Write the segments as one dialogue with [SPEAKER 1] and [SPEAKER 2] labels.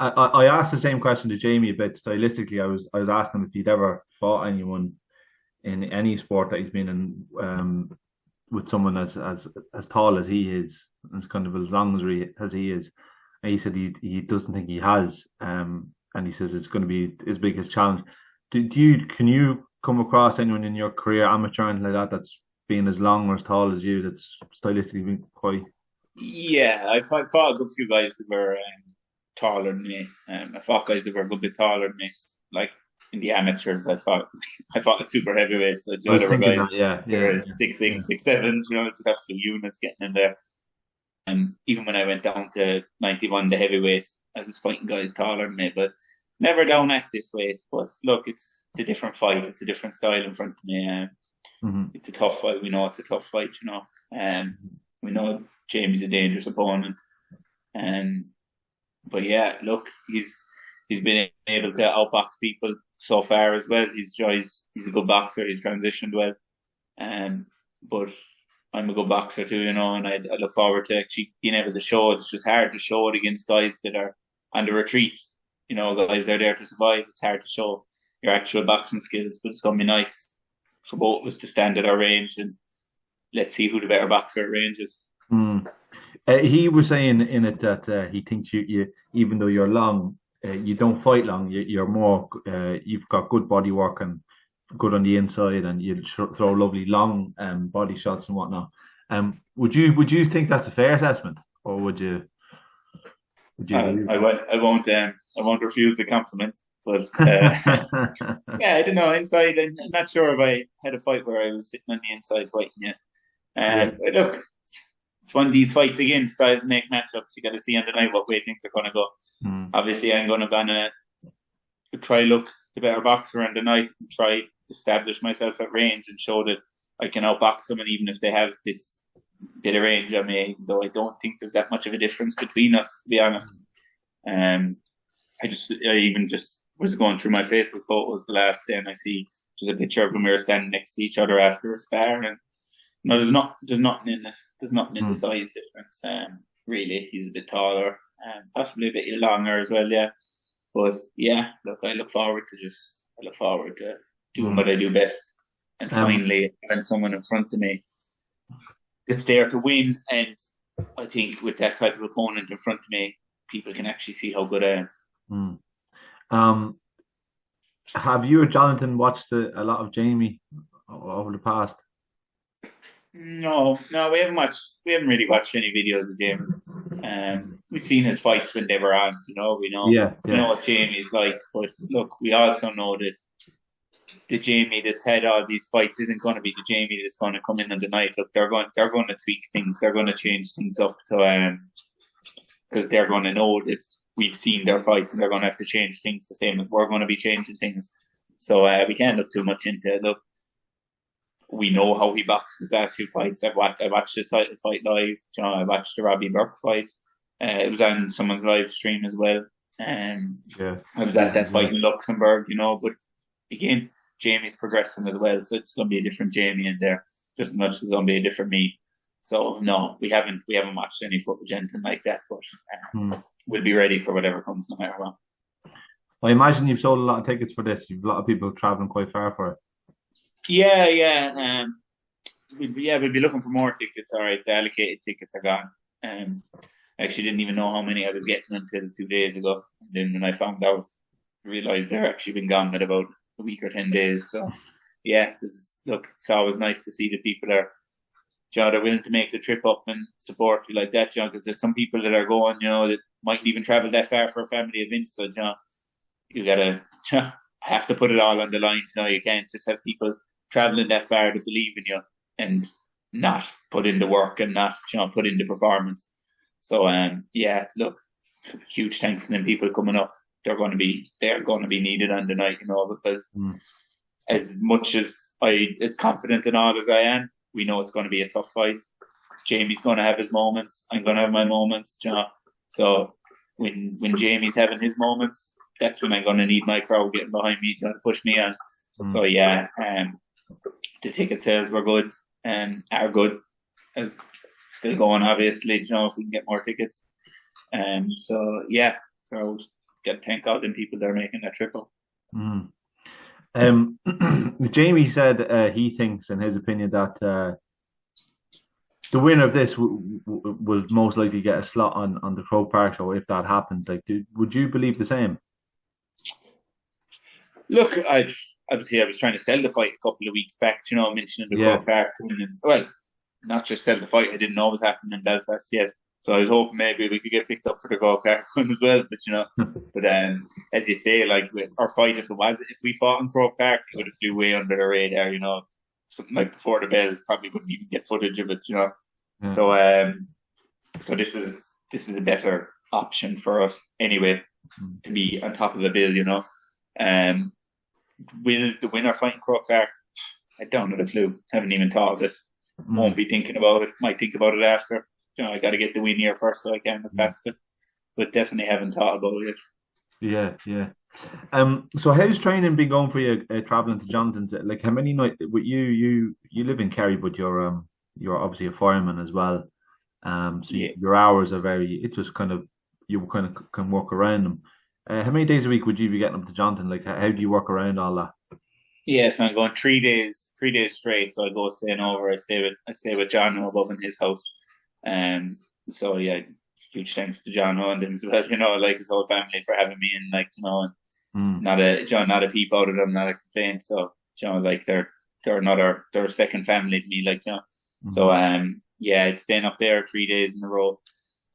[SPEAKER 1] I asked the same question to Jamie a bit stylistically. I was asking him if he'd ever fought anyone in any sport that he's been in, with someone as tall as he is, as kind of as long as he is. And he said he doesn't think he has. And he says it's going to be his biggest challenge. Can you come across anyone in your career, amateur or anything like that, that's been as long or as tall as you, that's stylistically been quite.
[SPEAKER 2] Yeah, I fought a good few guys that were taller than me. I fought guys that were a good bit taller than me. Like in the amateurs, I fought at super heavyweights. So,
[SPEAKER 1] I was
[SPEAKER 2] there were
[SPEAKER 1] thinking that,
[SPEAKER 2] guys
[SPEAKER 1] yeah,
[SPEAKER 2] that
[SPEAKER 1] yeah,
[SPEAKER 2] were six
[SPEAKER 1] yeah,
[SPEAKER 2] six, 6'7", just absolute units getting in there. Even when I went down to 91, the heavyweight, I was fighting guys taller than me, but never down at this weight. But look, it's a different fight. It's a different style in front of me.
[SPEAKER 1] hmm
[SPEAKER 2] It's a tough fight. We know it's a tough fight. We know Jamie's a dangerous opponent. Um, but yeah, look, he's been able to outbox people so far as well. He's a good boxer. He's transitioned well. But I'm a good boxer too, and I look forward to actually being able to show it. It's just hard to show it against guys that are on the retreat. Guys that are there to survive. It's hard to show your actual boxing skills, but it's going to be nice for both of us to stand at our range, and let's see who the better boxer at range is.
[SPEAKER 1] Mm. He was saying in it that he thinks you even though you're long, you don't fight long. You're more you've got good body work and good on the inside, and you throw lovely long body shots and whatnot. Would you think that's a fair assessment, or would you agree with
[SPEAKER 2] I won't refuse the compliment, but
[SPEAKER 1] that?
[SPEAKER 2] yeah, I don't know. Inside, I'm not sure if I had a fight where I was sitting on the inside fighting you.
[SPEAKER 1] Yeah.
[SPEAKER 2] But look, it's one of these fights again. Styles make matchups. You got to see on the night what way things are going to go.
[SPEAKER 1] Mm.
[SPEAKER 2] Obviously, I'm going to try look the better boxer on the night and try establish myself at range and show that I can outbox them. And even if they have this bit of range on me, though I don't think there's that much of a difference between us, to be honest. Um, I even just was going through my Facebook photos the last day, and I see just a picture of them. We were standing next to each other after a spar, and no, there's nothing in the
[SPEAKER 1] Mm.
[SPEAKER 2] size difference. Really, he's a bit taller and possibly a bit longer as well. Yeah, but yeah, look, I look forward to doing
[SPEAKER 1] Mm.
[SPEAKER 2] what I do best, and
[SPEAKER 1] Um,
[SPEAKER 2] finally having someone in front of me that's there to win. And I think with that type of opponent in front of me, people can actually see how good I am.
[SPEAKER 1] mm. um, have you or Jonathan watched a lot of Jamie over the past?
[SPEAKER 2] No, no, we haven't watched. We haven't really watched any videos of Jamie. We've seen his fights when they were on.
[SPEAKER 1] Yeah,
[SPEAKER 2] We know
[SPEAKER 1] yeah.
[SPEAKER 2] what Jamie's like. But look, we also know that the Jamie that's had all these fights isn't going to be the Jamie that's going to come in on the night. Look, they're going to tweak things. They're going to change things up to because they're going to know that we've seen their fights, and they're going to have to change things the same as we're going to be changing things. So we can't look too much into it. Look, we know how he boxed his last few fights. I watched his title fight live. I watched the Robbie Burke fight. It was on someone's live stream as well.
[SPEAKER 1] Yeah.
[SPEAKER 2] I was at
[SPEAKER 1] Yeah.
[SPEAKER 2] that fight in Luxembourg, but again, Jamie's progressing as well, so it's going to be a different Jamie in there, just as much as it's going to be a different me. So no, we haven't watched any footage anything like that, but
[SPEAKER 1] Hmm.
[SPEAKER 2] we'll be ready for whatever comes, no matter what.
[SPEAKER 1] I imagine you've sold a lot of tickets for this. You've a lot of people traveling quite far for it.
[SPEAKER 2] Yeah, yeah. We'd be looking for more tickets. All right, the allocated tickets are gone. I actually didn't even know how many I was getting until 2 days ago. And then when I found out, I realised they're actually been gone in about a week or 10 days. So yeah, look. It's always nice to see that people are, they're willing to make the trip up and support you like that, because there's some people that are going, that mightn't even travel that far for a family event. So, you gotta have to put it all on the line. You can't just have people traveling that far to believe in you and not put in the work and not put in the performance. So yeah, look, huge thanks to them people coming up. They're going to be needed on the night, because
[SPEAKER 1] Hmm.
[SPEAKER 2] as much as as confident in all as I am, we know it's going to be a tough fight. Jamie's going to have his moments. I'm going to have my moments. So when Jamie's having his moments, that's when I'm going to need my crowd getting behind me to push me on.
[SPEAKER 1] Hmm.
[SPEAKER 2] So yeah, the ticket sales were good and are good. As still going, obviously. If we can get more tickets. So yeah, crowd thank God them people that are making that triple.
[SPEAKER 1] Mm. Jamie said he thinks, in his opinion, that the winner of this will most likely get a slot on the Croke Park show if that happens. Like, would you believe the same?
[SPEAKER 2] Look, obviously I was trying to sell the fight a couple of weeks back, mentioning the
[SPEAKER 1] Yeah,
[SPEAKER 2] Croke Park. Well, not just sell the fight, I didn't know it was happening in Belfast yet. So I was hoping maybe we could get picked up for the Croke Park one as well. But as you say, like with our fight, if we fought in Croke Park, it would have flew way under the radar. Something like Before the Bell probably wouldn't even get footage of it.
[SPEAKER 1] yeah.
[SPEAKER 2] So so this is a better option for us anyway to be on top of the bill. Um, will the winner fight in Croke Park? I don't have a clue. Haven't even thought of it. Won't be thinking about it. Might think about it after. I got to get the win here first so I can move past it. But definitely haven't thought about it.
[SPEAKER 1] Yeah, yeah. So how's training been going for you? Traveling to Jonathan's, like how many nights? With you live in Kerry, but you're obviously a fireman as well. So
[SPEAKER 2] Yeah.
[SPEAKER 1] your hours are very. It just kind of you kind of can work around them. How many days a week would you be getting up to Jonathan? Like how do you work around all that?
[SPEAKER 2] Yeah, so I'm going 3 days straight. So I go staying over. I stay with John above in his house. So yeah, huge thanks to John and him as well. Like his whole family for having me in. And
[SPEAKER 1] Mm,
[SPEAKER 2] not a peep out of them, not a complaint. So like they're second family to me. So
[SPEAKER 1] mm,
[SPEAKER 2] yeah, it's staying up there 3 days in a row.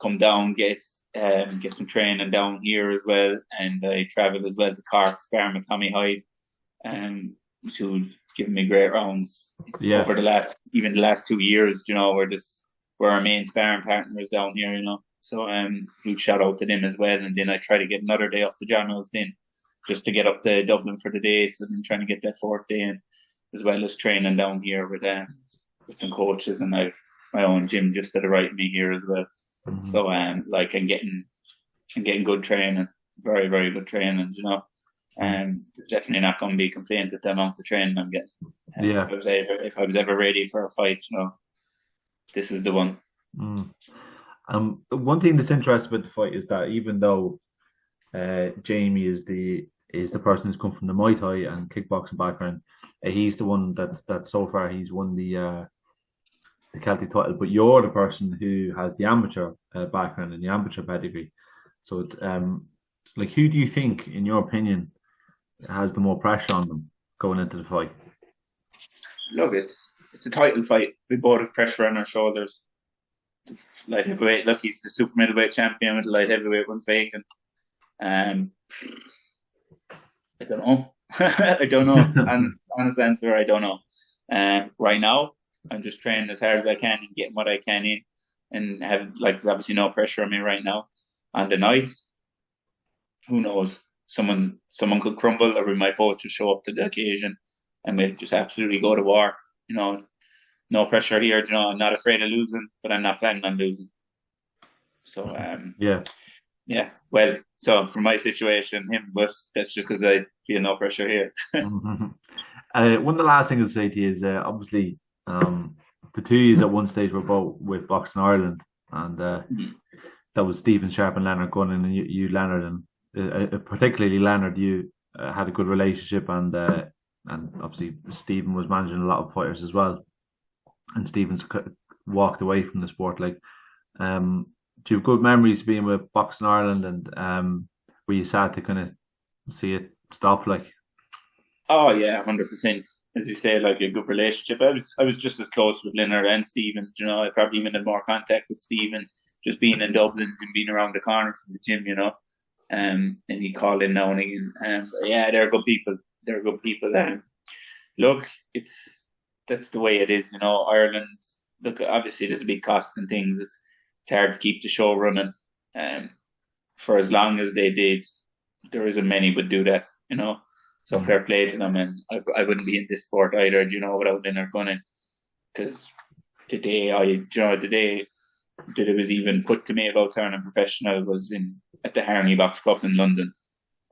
[SPEAKER 2] Come down, get some training down here as well, and I travel as well to Cork, sparring with Tommy Hyde, who's given me great rounds
[SPEAKER 1] yeah,
[SPEAKER 2] over the last 2 years. We're our main sparring partners down here. So huge shout out to them as well. And then I try to get another day up to John's then, just to get up to Dublin for the day. So then trying to get that fourth day in, as well as training down here with some coaches, and I've my own gym just to the right of me here as well.
[SPEAKER 1] mhm,
[SPEAKER 2] So like I'm getting good training, very very good training.
[SPEAKER 1] mm,
[SPEAKER 2] There's definitely not going to be a complaint with the amount of training I'm getting.
[SPEAKER 1] yeah.
[SPEAKER 2] If I was ever ready for a fight, this is the one.
[SPEAKER 1] Mm. One thing that's interesting about the fight is that even though Jamie is the person who's come from the Muay Thai and kickboxing background, he's the one that so far he's won the Celtic title, but you're the person who has the amateur background and the amateur pedigree. So it's like who do you think, in your opinion, has the more pressure on them going into the fight?
[SPEAKER 2] Look, it's a title fight. We both have pressure on our shoulders. Light heavyweight, look, he's the super middleweight champion with the light heavyweight one's vacant. Um, I don't know. I don't know. Honest answer, I don't know. Right now, I'm just training as hard as I can and getting what I can in, and have there's obviously no pressure on me right now. On the night, who knows? Someone could crumble, or we might both just show up to the occasion, and we'll just absolutely go to war. No pressure here. I'm not afraid of losing, but I'm not planning on losing. So
[SPEAKER 1] Yeah.
[SPEAKER 2] yeah. Well, so for my situation, him, but that's just because I feel no pressure here.
[SPEAKER 1] Mhm. One of the last things I'd say to you is obviously the two years at one stage were both with Boxing Ireland, and that was Stephen Sharp and Leonard Gunning, and you Leonard, and particularly Leonard, you had a good relationship, and obviously Stephen was managing a lot of fighters as well, and Stephen's walked away from the sport. Like, do you have good memories being with Boxing Ireland, and were you sad to kind of see it stop? Like,
[SPEAKER 2] Oh yeah, 100%. As you say, like a good relationship. I was just as close with Leonard and Stephen. I probably even had more contact with Stephen just being in Dublin and being around the corner from the gym. And he called in now and again. Yeah, they're good people. They're good people. Look, that's the way it is. Ireland. Look, obviously there's a big cost and things. It's hard to keep the show running. Um, for as long as they did, there isn't many would do that. So
[SPEAKER 1] mm,
[SPEAKER 2] fair play to them, and I wouldn't be in this sport either, without Leonard Gunning, because the day that it was even put to me about turning professional was at the Harney Box Cup in London,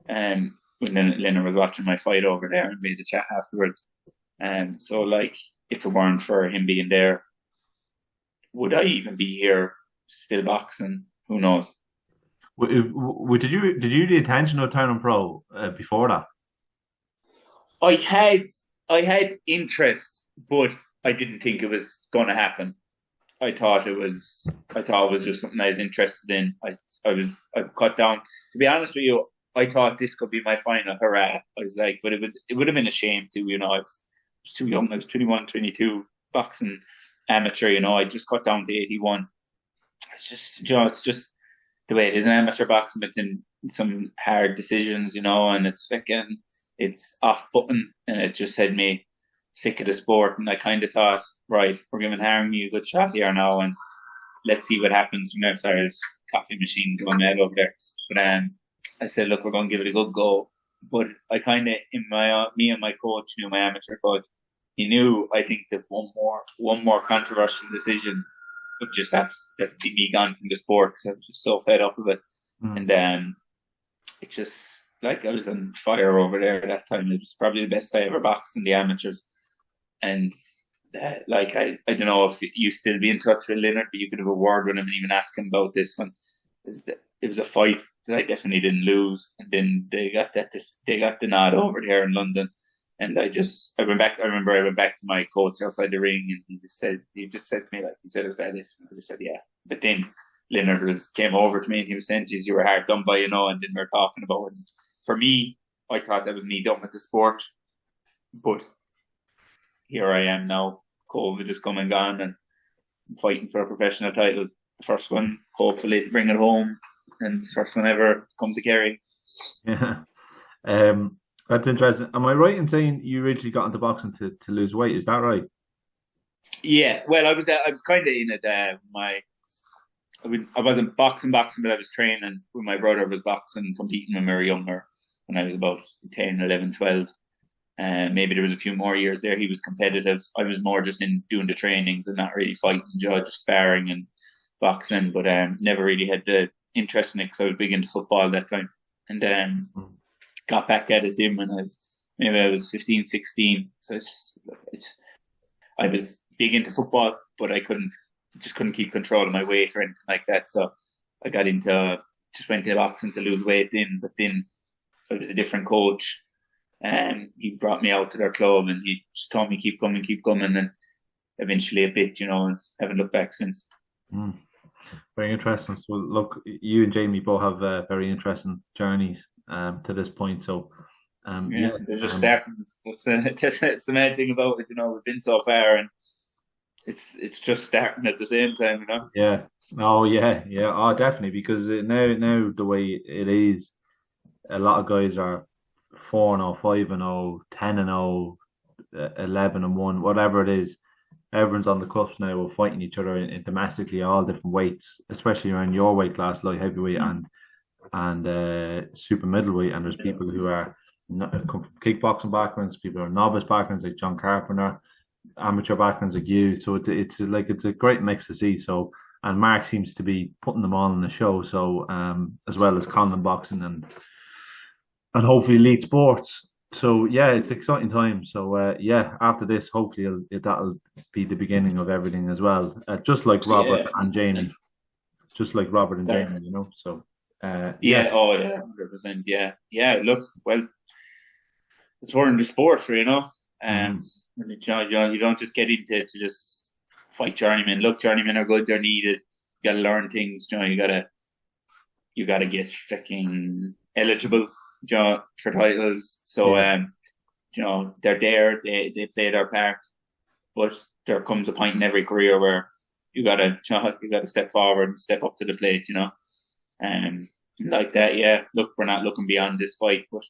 [SPEAKER 2] when Leonard was watching my fight over there and made a chat afterwards. So like, if it weren't for him being there, would I even be here still boxing? Who knows?
[SPEAKER 1] Did you the intention of turning pro before that?
[SPEAKER 2] I had I had interest, but I didn't think it was going to happen. I thought it was just something I was interested in. I cut down. To be honest with you, I thought this could be my final hurrah. I was like, but it would have been a shame too. I was too young. I was 21, 22, boxing amateur. I just cut down to 81. It's just it's just the way it is in amateur boxing, but then some hard decisions, and it's off button, and it just had me sick of the sport. And I kind of thought, right, we're giving Harry a good shot here now, and let's see what happens from there. Sorry, there's a coffee machine going mad over there. But I said, look, we're going to give it a good go. But I kind of, me and my coach knew, my amateur coach, he knew, I think, that one more controversial decision would just have to be me gone from the sport, because I was just so fed up of it.
[SPEAKER 1] Mm.
[SPEAKER 2] And it just, like, I was on fire over there at that time. It was probably the best I ever boxed in the amateurs. And like, I don't know if you still be in touch with Leonard, but you could have a word with him and even ask him about this one. It was a fight that I definitely didn't lose, and then they got the nod over there in London, and I went back. I remember I went back to my coach outside the ring, and he just said to me, like, he said, "Is that it?" And I just said, "Yeah." But then Leonard came over to me, and he was saying, "Geez, you were hard done by, And then we were talking about it. And for me, I thought that was me done with the sport, but here I am now. COVID is come and gone, and I'm fighting for a professional title. The first one, hopefully, to bring it home, and the first one ever come to Kerry.
[SPEAKER 1] Yeah. That's interesting. Am I right in saying you originally got into boxing to lose weight? Is that right?
[SPEAKER 2] Yeah, well, I was kind of in it. I wasn't boxing, but I was training with my brother. Was boxing, competing when we were younger, when I was about 10, 11, 12. Maybe there was a few more years there. He was competitive. I was more just in doing the trainings and not really fighting, just sparring and boxing. But never really had the interest in it, because I was big into football that time. And
[SPEAKER 1] Mm.
[SPEAKER 2] got back at it then when I was 15, 16. So I was big into football, but I couldn't keep control of my weight or anything like that. So I just went to boxing to lose weight then. But then I was a different coach, and he brought me out to their club, and he just told me, keep coming, and eventually a bit, and haven't looked back since.
[SPEAKER 1] Mm. Very interesting. So, look, you and Jamie both have very interesting journeys to this point. So, yeah,
[SPEAKER 2] Yeah, they're just starting. That's the mad thing about it. We've been so far, and it's just starting at the same time.
[SPEAKER 1] yeah. Oh, yeah, yeah. Oh, definitely. Because now the way it is, a lot of guys are 4-0, 5-0, 10-0, 11-1, whatever it is. Everyone's on the cusp now of fighting each other in domestically all different weights, especially around your weight class, light heavyweight and super middleweight. And there's people who are come from kickboxing backgrounds, people who are novice backgrounds like John Carpenter, amateur backgrounds like you. So it's a great mix to see. So, and Mark seems to be putting them all in the show. So as well as Condon boxing and hopefully elite sports. So yeah, it's exciting time. So yeah, after this, hopefully that'll be the beginning of everything as well. Just like Robert
[SPEAKER 2] Yeah,
[SPEAKER 1] and Jamie, just like Robert and
[SPEAKER 2] yeah,
[SPEAKER 1] Jamie, So yeah,
[SPEAKER 2] yeah. Oh, yeah, 100%. Yeah, yeah. Look, well, it's more in the sport for Um,
[SPEAKER 1] mm,
[SPEAKER 2] you don't just get into to just fight journeymen. Look, journeymen are good; they're needed. You got to learn things. You gotta get freaking eligible, for titles. So
[SPEAKER 1] yeah,
[SPEAKER 2] they're there. They play their part, but there comes a point in every career where you gotta step forward and step up to the plate. Um, like that. Yeah. Look, we're not looking beyond this fight, but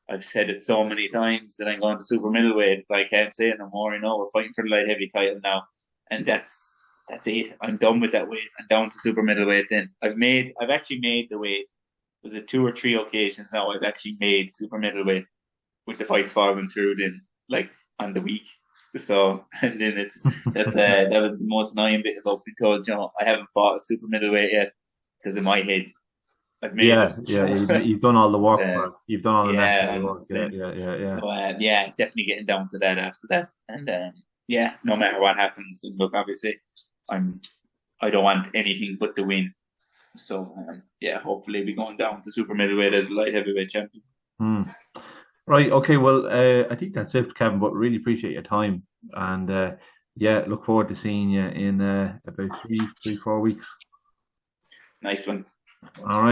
[SPEAKER 2] I've said it so many times that I'm going to super middleweight, but I can't say it no more. We're fighting for the light heavy title now, and that's it. I'm done with that weight. I'm down to super middleweight. Then I've actually made the weight. Was it 2 or 3 occasions now? I've actually made super middleweight with the fights falling through. Then, like, on the week. So, and then that was the most annoying bit about being told, I haven't fought at super middleweight yet, because in my head I've made
[SPEAKER 1] yeah, yeah.
[SPEAKER 2] it.
[SPEAKER 1] You've done all the work
[SPEAKER 2] uh,
[SPEAKER 1] for it. You've done all the
[SPEAKER 2] yeah,
[SPEAKER 1] necessary work. Yeah,
[SPEAKER 2] 100%.
[SPEAKER 1] yeah, yeah, yeah.
[SPEAKER 2] So yeah, definitely getting down to that after that. And yeah, no matter what happens, and look, obviously, I'm I don't want anything but the win. So yeah, hopefully be going down to super middleweight as light heavyweight champion.
[SPEAKER 1] Hmm. Right. Okay. Well, I think that's it, Kevin. But really appreciate your time, and yeah, look forward to seeing you in about 3, 4 weeks.
[SPEAKER 2] Nice one.
[SPEAKER 1] All right.